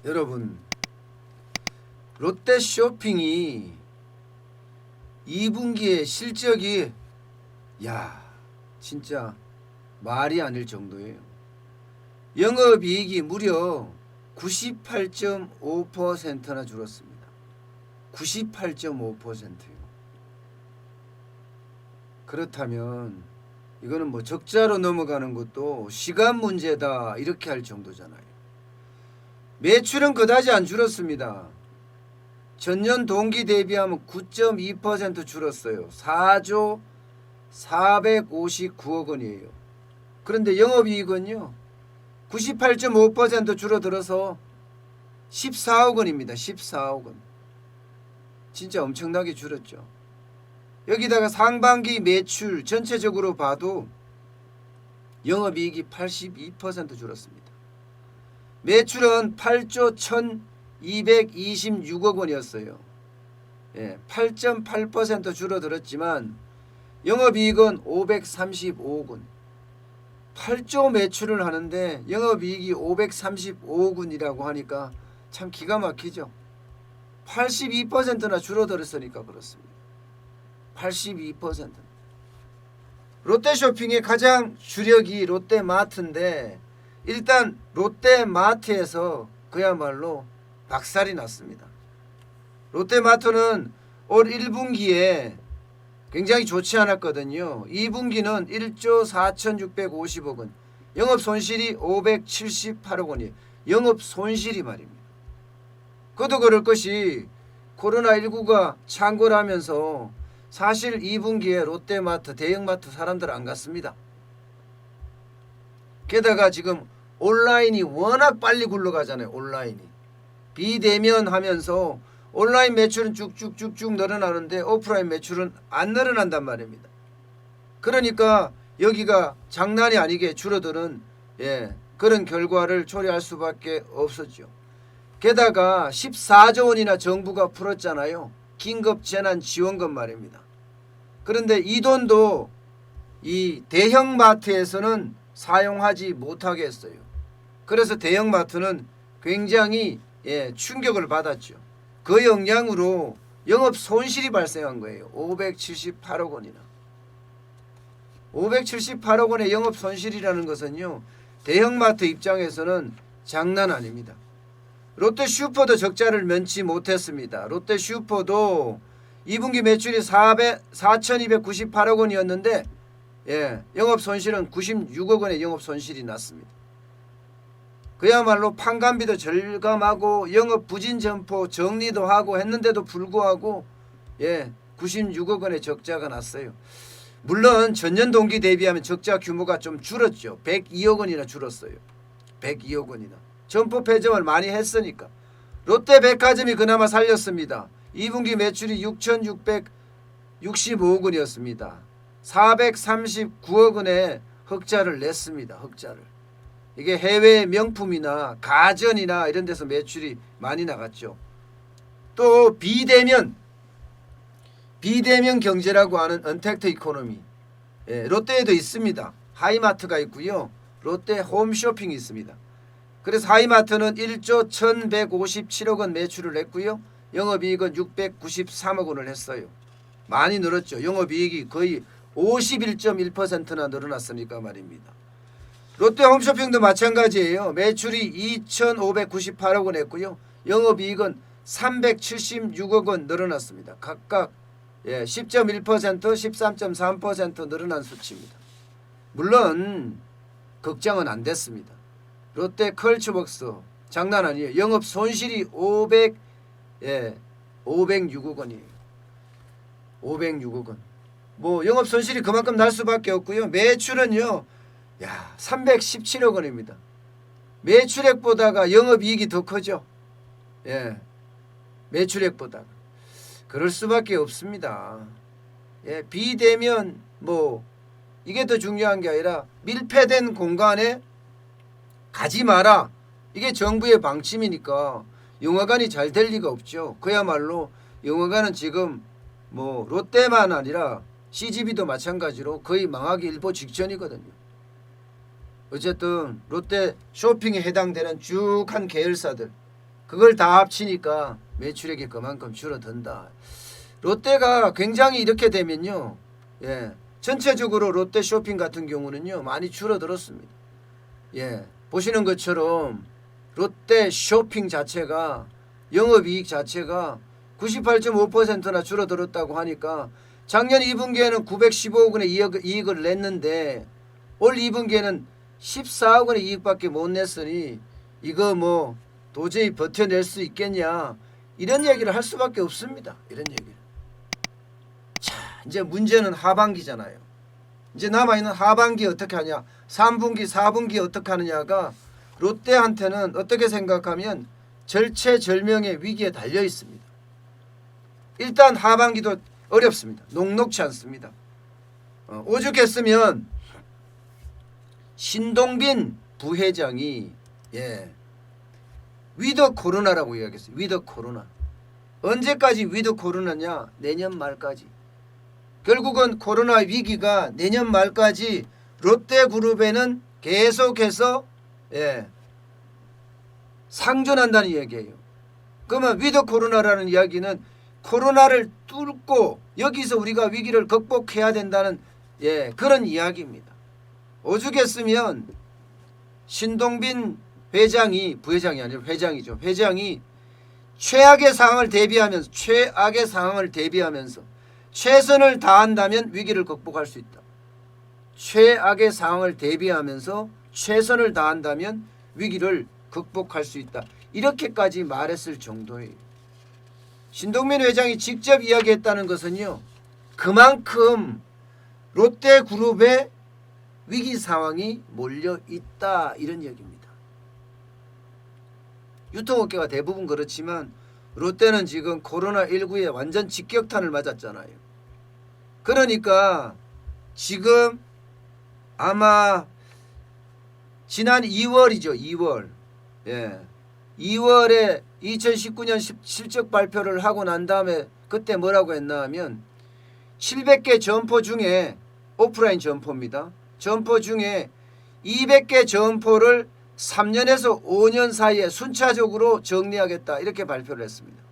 여러분, 롯데쇼핑이 2분기의 실적이 진짜 말이 아닐 정도예요. 영업이익이 무려 98.5%나 줄었습니다. 98.5%요. 그렇다면 이거는 뭐 적자로 넘어가는 것도 시간 문제다 이렇게 할 정도잖아요. 매출은 그다지 안 줄었습니다. 전년 동기 대비하면 9.2% 줄었어요. 4조 459억 원이에요. 그런데 영업이익은요 98.5% 줄어들어서 14억 원입니다. 14억 원. 진짜 엄청나게 줄었죠. 여기다가 상반기 매출 전체적으로 봐도 영업이익이 82% 줄었습니다. 매출은 8조 1226억 원이었어요. 8.8% 줄어들었지만 영업이익은 535억 원. 8조 매출을 하는데 영업이익이 535억 원이라고 하니까 참 기가 막히죠. 82%나 줄어들었으니까 그렇습니다. 82%. 롯데쇼핑의 가장 주력이 롯데마트인데 일단 롯데마트에서 그야말로 박살이 났습니다. 롯데마트는 올 1분기에 굉장히 좋지 않았거든요. 2분기는 1조 4,650억 원, 영업 손실이 578억 원이에요. 영업 손실이 말입니다. 그도 그럴 것이 코로나19가 창궐하면서 사실 2분기에 롯데마트, 대형마트 사람들 안 갔습니다. 게다가 지금 온라인이 워낙 빨리 굴러가잖아요. 온라인이. 비대면 하면서 온라인 매출은 쭉쭉쭉쭉 늘어나는데 오프라인 매출은 안 늘어난단 말입니다. 그러니까 여기가 장난이 아니게 줄어드는 그런 결과를 초래할 수밖에 없었죠. 게다가 14조 원이나 정부가 풀었잖아요. 긴급재난지원금 말입니다. 그런데 이 돈도 이 대형마트에서는 사용하지 못하게 했어요. 그래서 대형마트는 굉장히 충격을 받았죠. 그 영향으로 영업 손실이 발생한 거예요. 578억 원이나. 578억 원의 영업 손실이라는 것은요. 대형마트 입장에서는 장난 아닙니다. 롯데슈퍼도 적자를 면치 못했습니다. 롯데슈퍼도 2분기 매출이 4,298억 원이었는데 영업 손실은 96억 원의 영업 손실이 났습니다. 그야말로 판관비도 절감하고 영업 부진 점포 정리도 하고 했는데도 불구하고 96억 원의 적자가 났어요. 물론 전년 동기 대비하면 적자 규모가 좀 줄었죠. 102억 원이나 줄었어요. 102억 원이나. 점포 폐점을 많이 했으니까. 롯데백화점이 그나마 살렸습니다. 2분기 매출이 6,665억 원이었습니다. 439억 원의 흑자를 냈습니다. 흑자를. 이게 해외 명품이나 가전이나 이런 데서 매출이 많이 나갔죠. 또 비대면 경제라고 하는 언택트 이코노미. 롯데에도 있습니다. 하이마트가 있고요. 롯데 홈쇼핑이 있습니다. 그래서 하이마트는 1조 1,157억 원 매출을 냈고요. 영업이익은 693억 원을 했어요. 많이 늘었죠. 영업이익이 거의 51.1%나 늘어났으니까 말입니다. 롯데 홈쇼핑도 마찬가지예요. 매출이 2,598억 원 했고요. 영업이익은 376억 원 늘어났습니다. 각각 10.1%, 13.3% 늘어난 수치입니다. 물론 걱정은 안 됐습니다. 롯데 컬처벅스 장난 아니에요. 영업 손실이 506억 원이에요. 506억 원. 뭐 영업 손실이 그만큼 날 수밖에 없고요. 매출은요. 317억 원입니다. 매출액보다가 영업이익이 더 크죠. 매출액보다. 그럴 수밖에 없습니다. 비대면 뭐 이게 더 중요한 게 아니라 밀폐된 공간에 가지 마라. 이게 정부의 방침이니까 영화관이 잘 될 리가 없죠. 그야말로 영화관은 지금 뭐 롯데만 아니라 CGV도 마찬가지로 거의 망하기 일보 직전이거든요. 어쨌든 롯데 쇼핑에 해당되는 쭉 한 계열사들 그걸 다 합치니까 매출액이 그만큼 줄어든다. 롯데가 굉장히 이렇게 되면요, 예, 전체적으로 롯데 쇼핑 같은 경우는요 많이 줄어들었습니다. 예, 보시는 것처럼 롯데 쇼핑 자체가 영업이익 자체가 98.5%나 줄어들었다고 하니까 작년 2분기에는 915억 원의 이익을 냈는데 올 2분기에는 14억 원의 이익밖에 못 냈으니 이거 뭐 도저히 버텨낼 수 있겠냐 이런 얘기를 할 수밖에 없습니다. 이런 얘기를. 자, 이제 문제는 하반기잖아요. 이제 남아있는 하반기 어떻게 하냐, 3분기 4분기 어떻게 하느냐가 롯데한테는 어떻게 생각하면 절체절명의 위기에 달려 있습니다. 일단 하반기도 어렵습니다. 녹록치 않습니다. 오죽했으면 신동빈 부회장이 위드 코로나라고 이야기했어요. 위드 코로나. 언제까지 위드 코로나냐? 내년 말까지. 결국은 코로나 위기가 내년 말까지 롯데그룹에는 계속해서 상존한다는 얘기예요. 그러면 위드 코로나라는 이야기는 코로나를 뚫고 여기서 우리가 위기를 극복해야 된다는 그런 이야기입니다. 오죽했으면 신동빈 회장이, 부회장이 아니라 회장이죠. 회장이 최악의 상황을 대비하면서 최선을 다한다면 위기를 극복할 수 있다. 최악의 상황을 대비하면서 최선을 다한다면 위기를 극복할 수 있다. 이렇게까지 말했을 정도예요. 신동빈 회장이 직접 이야기했다는 것은요, 그만큼 롯데그룹의 위기 상황이 몰려 있다 이런 얘기입니다. 유통업계가 대부분 그렇지만 롯데는 지금 코로나19에 완전 직격탄을 맞았잖아요. 그러니까 지금 아마 지난 2월이죠. 2월. 2월에 2019년 실적 발표를 하고 난 다음에 그때 뭐라고 했나 하면 700개 점포 중에 오프라인 점포입니다. 점포 중에 200개 점포를 3년에서 5년 사이에 순차적으로 정리하겠다 이렇게 발표를 했습니다.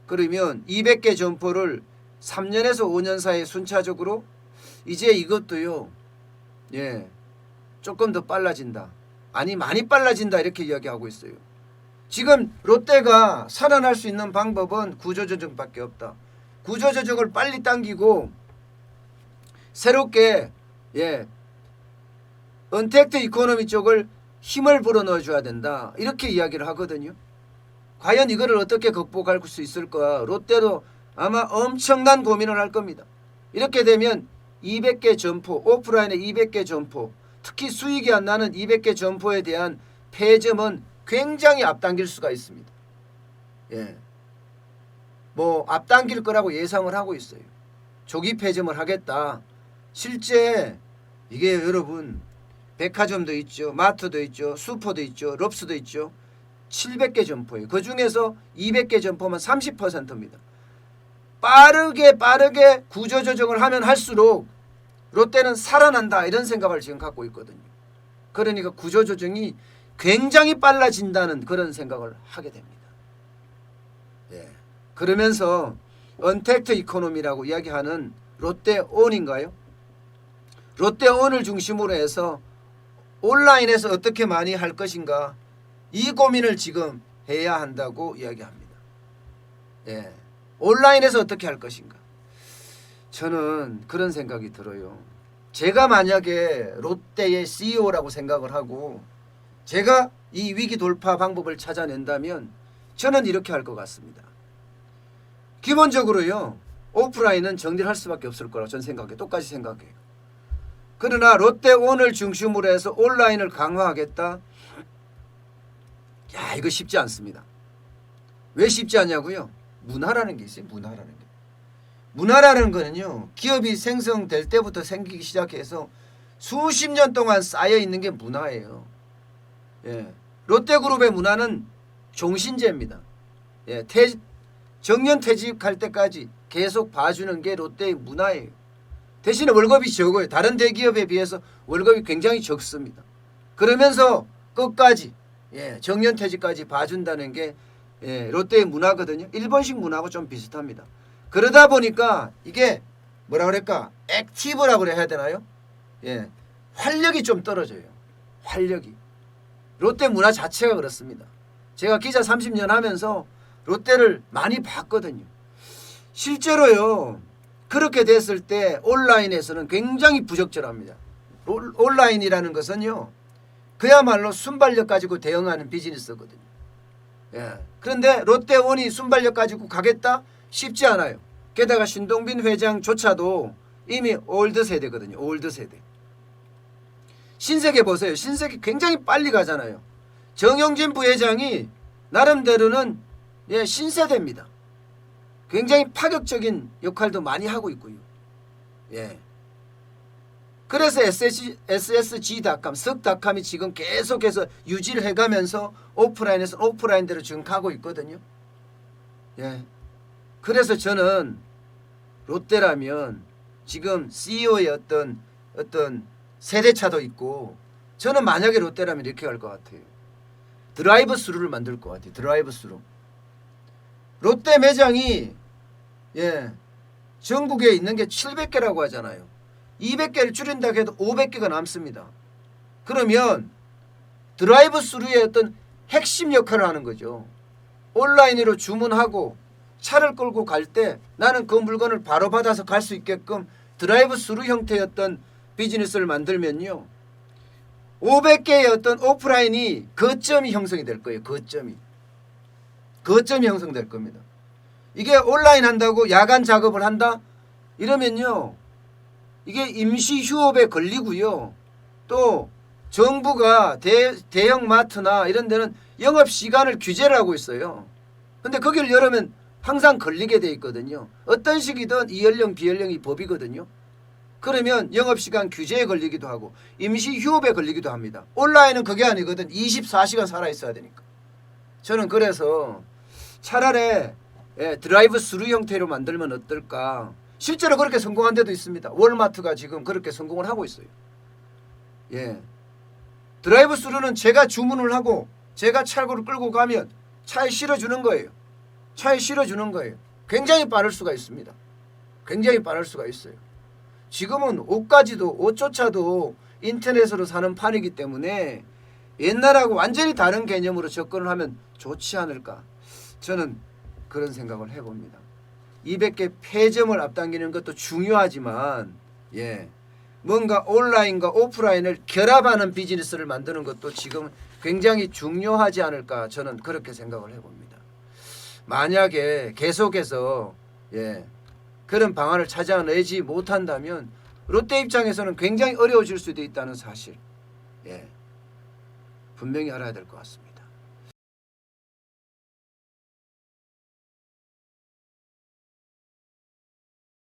그러면 200개 점포를 3년에서 5년 사이에 순차적으로 이제 이것도요 조금 더 빨라진다. 아니 많이 빨라진다 이렇게 이야기하고 있어요. 지금 롯데가 살아날 수 있는 방법은 구조조정밖에 없다. 구조조정을 빨리 당기고 새롭게 언택트 이코노미 쪽을 힘을 불어넣어줘야 된다. 이렇게 이야기를 하거든요. 과연 이거를 어떻게 극복할 수 있을까? 롯데도 아마 엄청난 고민을 할 겁니다. 이렇게 되면 200개 점포, 오프라인의 200개 점포, 특히 수익이 안 나는 200개 점포에 대한 폐점은 굉장히 앞당길 수가 있습니다. 뭐 앞당길 거라고 예상을 하고 있어요. 조기 폐점을 하겠다. 실제 이게 여러분 백화점도 있죠. 마트도 있죠. 슈퍼도 있죠. 럽스도 있죠. 700개 점포예요. 그중에서 200개 점포면 30%입니다. 빠르게 구조조정을 하면 할수록 롯데는 살아난다 이런 생각을 지금 갖고 있거든요. 그러니까 구조조정이 굉장히 빨라진다는 그런 생각을 하게 됩니다. 그러면서 언택트 이코노미라고 이야기하는 롯데온인가요? 롯데온을 중심으로 해서 온라인에서 어떻게 많이 할 것인가 이 고민을 지금 해야 한다고 이야기합니다. 온라인에서 어떻게 할 것인가. 저는 그런 생각이 들어요. 제가 만약에 롯데의 CEO라고 생각을 하고 제가 이 위기 돌파 방법을 찾아낸다면 저는 이렇게 할 것 같습니다. 기본적으로요. 오프라인은 정리를 할 수밖에 없을 거라고 저는 생각해요. 똑같이 생각해요. 그러나 롯데온을 중심으로 해서 온라인을 강화하겠다. 야, 이거 쉽지 않습니다. 왜 쉽지 않냐고요? 문화라는 게 있어요. 문화라는 거는요. 기업이 생성될 때부터 생기기 시작해서 수십 년 동안 쌓여 있는 게 문화예요. 롯데그룹의 문화는 종신제입니다. 정년 퇴직할 때까지 계속 봐주는 게 롯데의 문화예요. 대신에 월급이 적어요. 다른 대기업에 비해서 월급이 굉장히 적습니다. 그러면서 끝까지 예, 정년퇴직까지 봐준다는 게 예, 롯데의 문화거든요. 일본식 문화하고 좀 비슷합니다. 그러다 보니까 이게 뭐라 그럴까? 액티브라고 그래야 되나요? 예, 활력이 좀 떨어져요. 활력이. 롯데 문화 자체가 그렇습니다. 제가 기자 30년 하면서 롯데를 많이 봤거든요. 실제로요. 그렇게 됐을 때 온라인에서는 굉장히 부적절합니다. 온라인이라는 것은요. 그야말로 순발력 가지고 대응하는 비즈니스거든요. 예. 그런데 롯데원이 순발력 가지고 가겠다? 쉽지 않아요. 게다가 신동빈 회장조차도 이미 올드 세대거든요. 올드 세대. 신세계 보세요. 신세계 굉장히 빨리 가잖아요. 정영진 부회장이 나름대로는 예, 신세대입니다. 굉장히 파격적인 역할도 많이 하고 있고요. 예. 그래서 SSG.com, 석닷컴이 지금 계속해서 유지를 해가면서 오프라인에서 오프라인대로 지금 가고 있거든요. 예. 그래서 저는 롯데라면 지금 CEO의 어떤 세대차도 있고 저는 만약에 롯데라면 이렇게 갈 것 같아요. 드라이브 스루를 만들 것 같아요. 드라이브 스루. 롯데 매장이 예, 전국에 있는 게 700개라고 하잖아요. 200개를 줄인다고 해도 500개가 남습니다. 그러면 드라이브 스루의 어떤 핵심 역할을 하는 거죠. 온라인으로 주문하고 차를 끌고 갈 때 나는 그 물건을 바로 받아서 갈 수 있게끔 드라이브 스루 형태의 어떤 비즈니스를 만들면요. 500개의 어떤 오프라인이 거점이 형성이 될 거예요. 거점이 형성될 겁니다. 이게 온라인 한다고 야간 작업을 한다? 이러면요. 이게 임시 휴업에 걸리고요. 또 정부가 대형 마트나 이런 데는 영업시간을 규제를 하고 있어요. 근데 거기를 열으면 항상 걸리게 돼 있거든요. 어떤 식이든 이연령 비연령이 법이거든요. 그러면 영업시간 규제에 걸리기도 하고 임시 휴업에 걸리기도 합니다. 온라인은 그게 아니거든. 24시간 살아있어야 되니까. 저는 그래서 차라리 드라이브 스루 형태로 만들면 어떨까. 실제로 그렇게 성공한 데도 있습니다. 월마트가 지금 그렇게 성공을 하고 있어요. 예. 드라이브 스루는 제가 주문을 하고 제가 차를 끌고 가면 차에 실어주는 거예요. 차에 실어주는 거예요. 굉장히 빠를 수가 있습니다. 굉장히 빠를 수가 있어요. 지금은 옷조차도 인터넷으로 사는 판이기 때문에 옛날하고 완전히 다른 개념으로 접근을 하면 좋지 않을까. 저는 그런 생각을 해봅니다. 200개 폐점을 앞당기는 것도 중요하지만 예, 뭔가 온라인과 오프라인을 결합하는 비즈니스를 만드는 것도 지금 굉장히 중요하지 않을까. 저는 그렇게 생각을 해봅니다. 만약에 계속해서 예, 그런 방안을 찾아내지 못한다면 롯데 입장에서는 굉장히 어려워질 수도 있다는 사실 예, 분명히 알아야 될 것 같습니다.